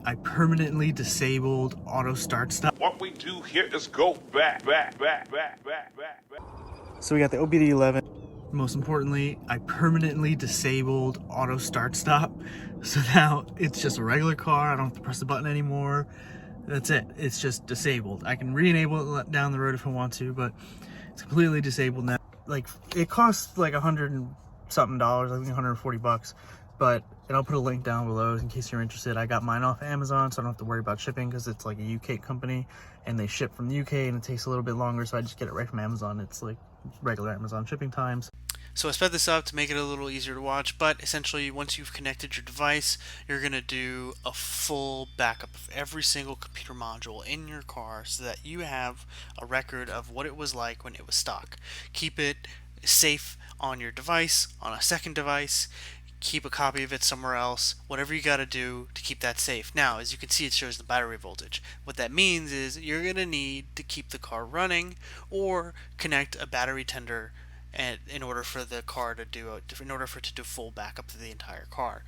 I permanently disabled auto start stop. What we do here is go back. So we got the OBD11. Most importantly, I permanently disabled auto start stop. So now it's just a regular car. I don't have to press the button anymore. That's it. It's just disabled. I can re-enable it down the road if I want to, but it's completely disabled now. Like, it costs like $100 and something, I think $140, but, and I'll put a link down below in case you're interested. I got mine off Amazon, so I don't have to worry about shipping because it's like a UK company and they ship from the UK and it takes a little bit longer, so I just get it right from Amazon. It's like regular Amazon shipping times. So I sped this up to make it a little easier to watch, but essentially once you've connected your device, you're going to do a full backup of every single computer module in your car so that you have a record of what it was like when it was stock. Keep it safe on your device, on a second device, keep a copy of it somewhere else, whatever you got to do to keep that safe. Now, as you can see, it shows the battery voltage. What that means is you're going to need to keep the car running or connect a battery tender and in order for the car to do full backup of the entire car.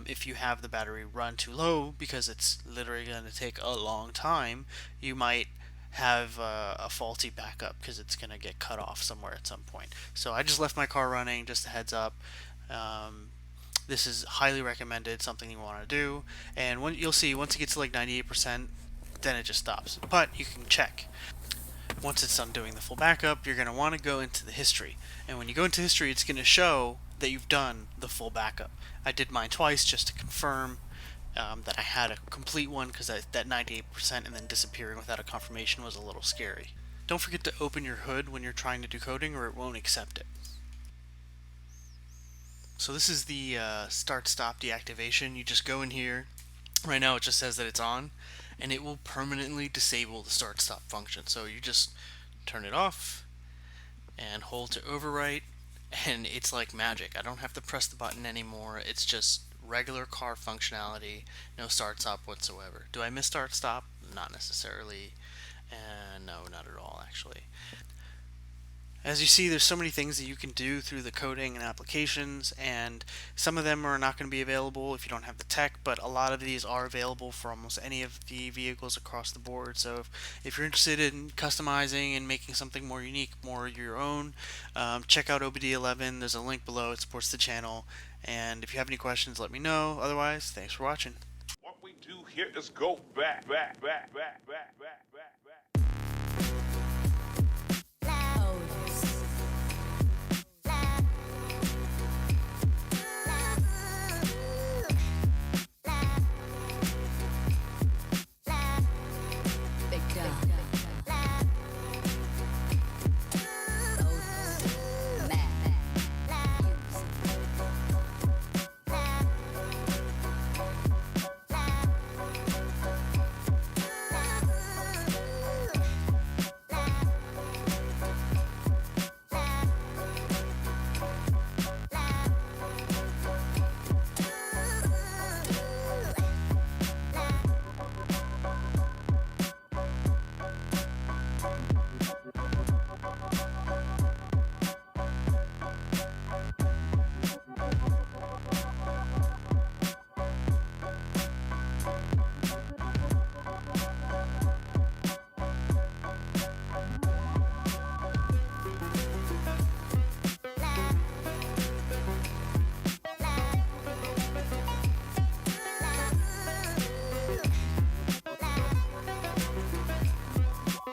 If you have the battery run too low because it's literally going to take a long time, you might have a faulty backup because it's going to get cut off somewhere at some point. So I just left my car running, just a heads up. This is highly recommended, something you want to do, and you'll see once it gets to like 98%, then it just stops. But you can check. Once it's done doing the full backup, you're going to want to go into the history. And when you go into history, it's going to show that you've done the full backup. I did mine twice just to confirm that I had a complete one, because that 98% and then disappearing without a confirmation was a little scary. Don't forget to open your hood when you're trying to do coding or it won't accept it. So this is the start-stop deactivation. You just go in here. Right now it just says that it's on, and it will permanently disable the start-stop function. So you just turn it off and hold to overwrite, and it's like magic. I don't have to press the button anymore. It's just regular car functionality, no start-stop whatsoever. Do I miss start-stop? Not necessarily. No, not at all, actually. As you see, there's so many things that you can do through the coding and applications, and some of them are not going to be available if you don't have the tech, but a lot of these are available for almost any of the vehicles across the board. So if you're interested in customizing and making something more unique, more your own, check out OBD11. There's a link below. It supports the channel, and if you have any questions, let me know. Otherwise, thanks for watching. What we do here is go back.